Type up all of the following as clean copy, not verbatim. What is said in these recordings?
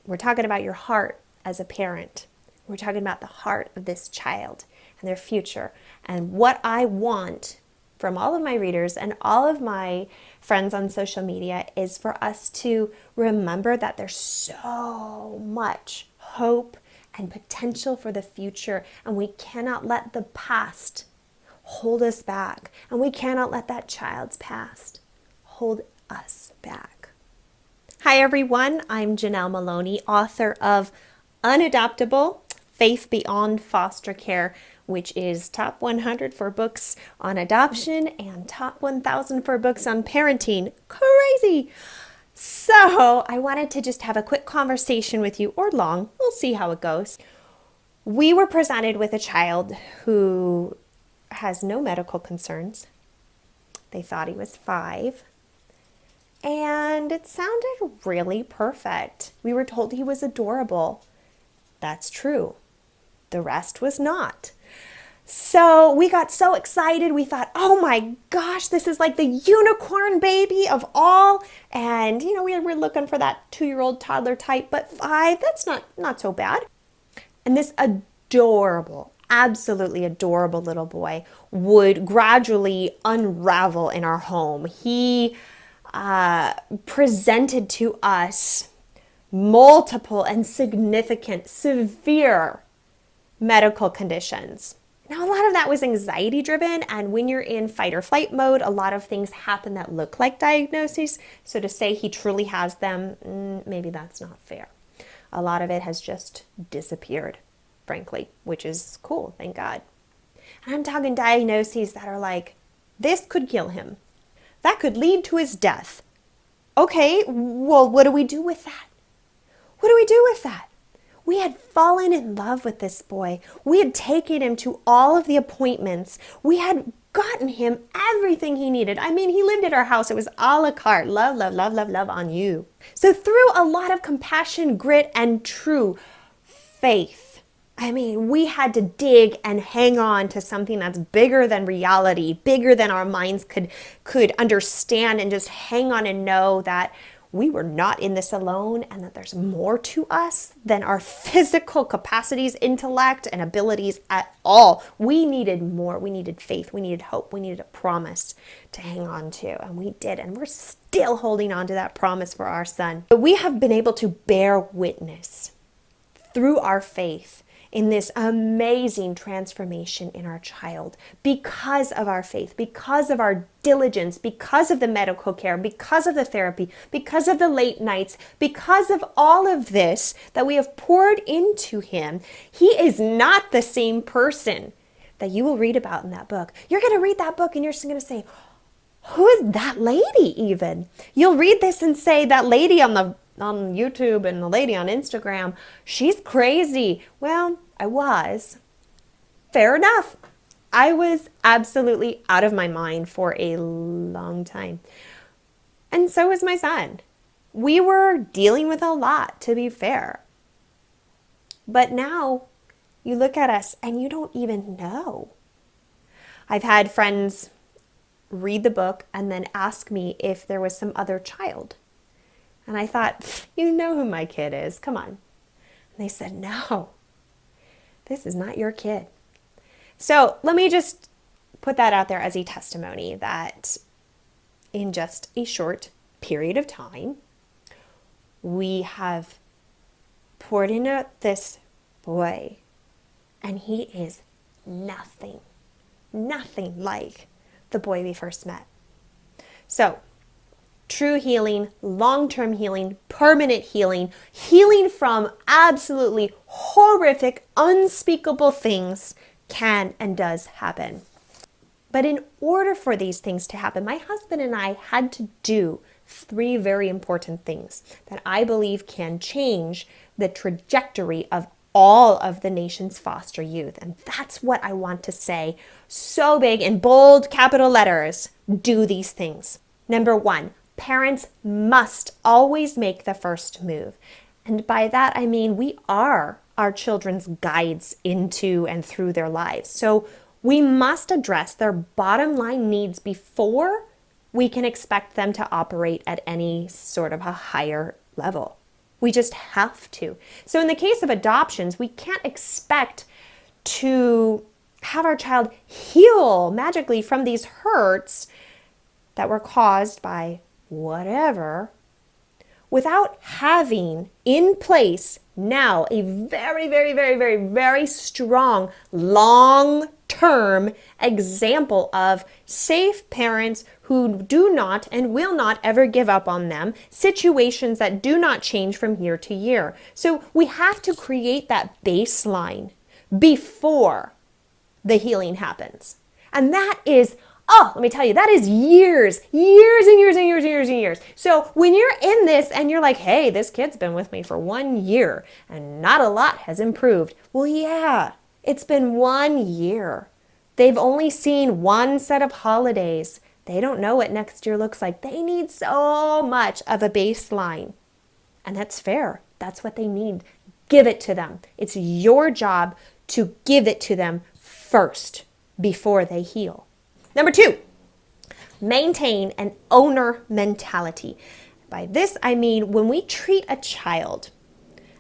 We're talking about your heart as a parent. We're talking about the heart of this child and their future. And what I want from all of my readers and all of my friends on social media is for us to remember that there's so much hope and potential for the future, and we cannot let the past hold us back, and we cannot let that child's past hold us back. Hi everyone, I'm Janelle Molony, author of Un-Adoptable, Faith Beyond Foster Care, which is top 100 for books on adoption and top 1,000 for books on parenting. Crazy! So I wanted to just have a quick conversation with you, or long, we'll see how it goes. We were presented with a child who has no medical concerns. They thought he was 5. And it sounded really perfect. We were told he was adorable. That's true. The rest was not. So we got so excited. We thought, oh my gosh, this is like the unicorn baby of all. And, we were looking for that 2-year-old toddler type, but 5, that's not so bad. And this adorable, absolutely adorable little boy would gradually unravel in our home. He presented to us multiple and significant, severe medical conditions. Now, a lot of that was anxiety driven, and when you're in fight or flight mode, a lot of things happen that look like diagnoses. So to say he truly has them, maybe that's not fair. A lot of it has just disappeared, frankly, which is cool, thank God. And I'm talking diagnoses that are like, this could kill him. That could lead to his death. Okay, well, what do we do with that? What do we do with that? We had fallen in love with this boy. We had taken him to all of the appointments. We had gotten him everything he needed. I mean, he lived at our house. It was a la carte. Love, love, love, love, love on you. So through a lot of compassion, grit, and true faith, we had to dig and hang on to something that's bigger than reality, bigger than our minds could understand, and just hang on and know that we were not in this alone, and that there's more to us than our physical capacities, intellect, and abilities at all. We needed more. We needed faith. We needed hope. We needed a promise to hang on to, and we did, and we're still holding on to that promise for our son. But we have been able to bear witness through our faith in this amazing transformation in our child because of our faith, because of our diligence, because of the medical care, because of the therapy, because of the late nights, because of all of this that we have poured into him. He is not the same person that you will read about in that book. You're going to read that book and you're just going to say, who is that lady even? You'll read this and say, that lady on YouTube and the lady on Instagram, she's crazy. Well, I was. Fair enough. I was absolutely out of my mind for a long time. And so was my son. We were dealing with a lot, to be fair. But now you look at us and you don't even know. I've had friends read the book and then ask me if there was some other child. And I thought, you know who my kid is. Come on. And they said, no, this is not your kid. So let me just put that out there as a testimony that in just a short period of time, we have poured into this boy, and he is nothing like the boy we first met. So true healing, long-term healing, permanent healing, healing from absolutely horrific, unspeakable things can and does happen. But in order for these things to happen, my husband and I had to do 3 very important things that I believe can change the trajectory of all of the nation's foster youth. And that's what I want to say so big in bold capital letters. Do these things. Number 1, parents must always make the first move. And by that, I mean we are our children's guides into and through their lives. So we must address their bottom line needs before we can expect them to operate at any sort of a higher level. We just have to. So in the case of adoptions, we can't expect to have our child heal magically from these hurts that were caused by whatever without having in place now a very, very, very, very, very strong long-term example of safe parents who do not and will not ever give up on them, situations that do not change from year to year. So we have to create that baseline before the healing happens. And that is, let me tell you, that is years and years and years and years and years. So when you're in this and you're like, hey, this kid's been with me for 1 year and not a lot has improved. Well, yeah, it's been 1 year. They've only seen one set of holidays. They don't know what next year looks like. They need so much of a baseline. And that's fair. That's what they need. Give it to them. It's your job to give it to them first before they heal. Number 2, maintain an owner mentality. By this, I mean when we treat a child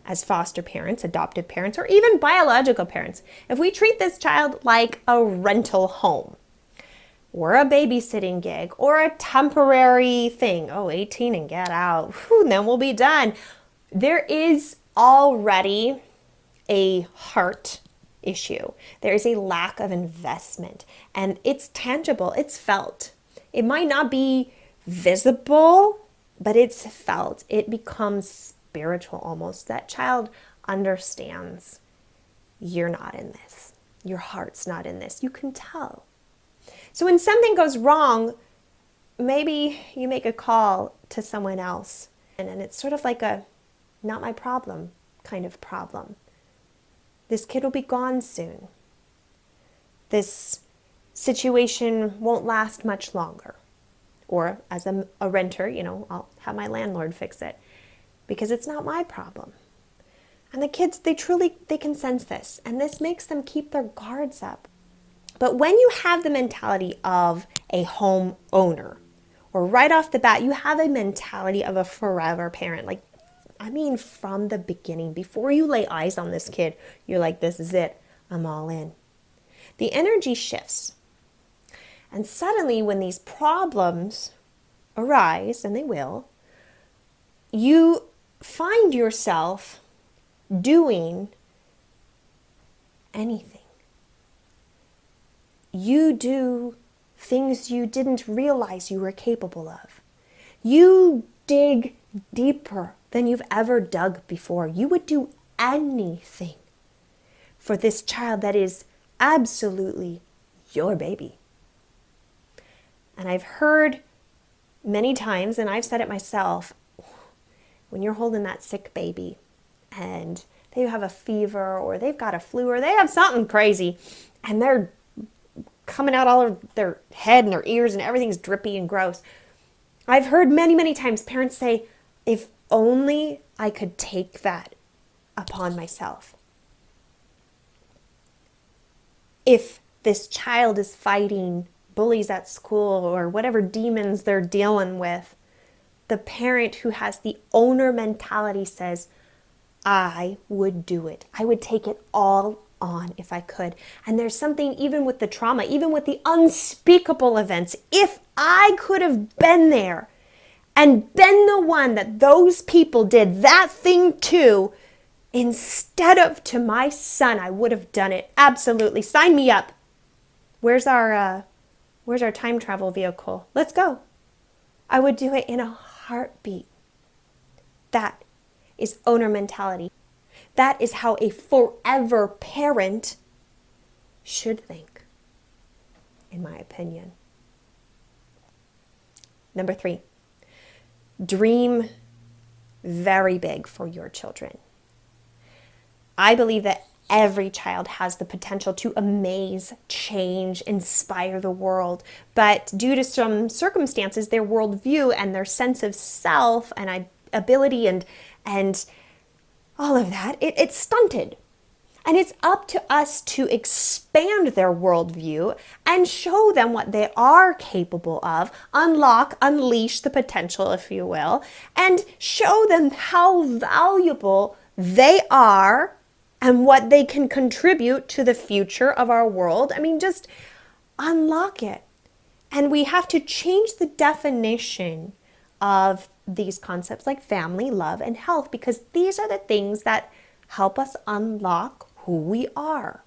as foster parents, adoptive parents, or even biological parents, if we treat this child like a rental home or a babysitting gig or a temporary thing, 18 and get out, whew, then we'll be done. There is already a heart issue. There is a lack of investment, and it's tangible, it's felt. It might not be visible, but it's felt. It becomes spiritual almost. That child understands you're not in this. Your heart's not in this. You can tell. So when something goes wrong, maybe you make a call to someone else, and it's sort of like a not my problem kind of problem. This kid will be gone soon. This situation won't last much longer. Or as a renter, I'll have my landlord fix it because it's not my problem. And the kids, they can sense this, and this makes them keep their guards up. But when you have the mentality of a home owner, or right off the bat, you have a mentality of a forever parent, from the beginning, before you lay eyes on this kid, you're like, this is it, I'm all in. The energy shifts. And suddenly when these problems arise, and they will, you find yourself doing anything. You do things you didn't realize you were capable of. You dig deeper than you've ever dug before. You would do anything for this child that is absolutely your baby. And I've heard many times, and I've said it myself, when you're holding that sick baby and they have a fever or they've got a flu or they have something crazy and they're coming out all of their head and their ears and everything's drippy and gross. I've heard many, many times parents say, if only I could take that upon myself. If this child is fighting bullies at school or whatever demons they're dealing with, the parent who has the owner mentality says, I would do it. I would take it all on if I could. And there's something even with the trauma, even with the unspeakable events, if I could have been there and been the one that those people did that thing to, instead of to my son, I would have done it. Absolutely. Sign me up. Where's our time travel vehicle? Let's go. I would do it in a heartbeat. That is owner mentality. That is how a forever parent should think, in my opinion. Number 3, dream very big for your children. I believe that every child has the potential to amaze, change, inspire the world. But due to some circumstances, their worldview and their sense of self and ability and all of that, it's stunted. And it's up to us to expand their worldview and show them what they are capable of, unleash the potential, if you will, and show them how valuable they are and what they can contribute to the future of our world. I mean, just unlock it. And we have to change the definition of these concepts like family, love, and health, because these are the things that help us unlock who we are.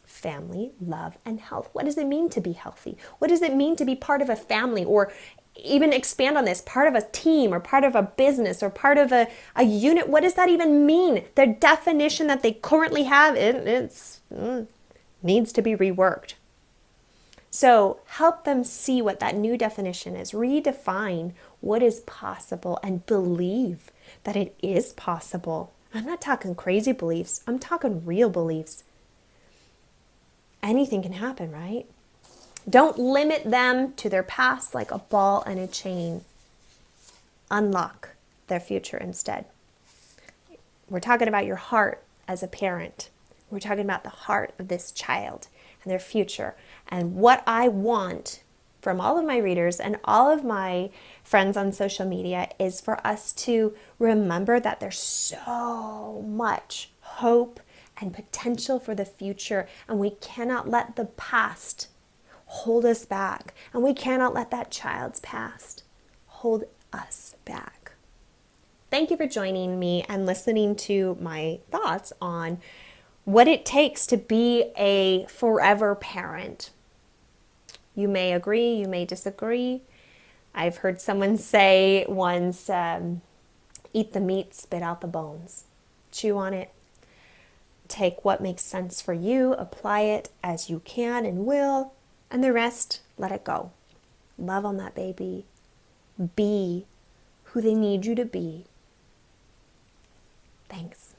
Family, love, and health. What does it mean to be healthy? What does it mean to be part of a family, or even expand on this, part of a team or part of a business or part of a unit? What does that even mean? The definition that they currently have, it needs to be reworked. So help them see what that new definition is. Redefine what is possible and believe that it is possible. I'm not talking crazy beliefs. I'm talking real beliefs. Anything can happen, right? Don't limit them to their past like a ball and a chain. Unlock their future instead. We're talking about your heart as a parent. We're talking about the heart of this child and their future. And what I want from all of my readers and all of my friends on social media is for us to remember that there's so much hope and potential for the future, and we cannot let the past hold us back, and we cannot let that child's past hold us back. Thank you for joining me and listening to my thoughts on what it takes to be a forever parent. You may agree, you may disagree. I've heard someone say once, eat the meat, spit out the bones. Chew on it. Take what makes sense for you, apply it as you can and will, and the rest, let it go. Love on that baby. Be who they need you to be. Thanks.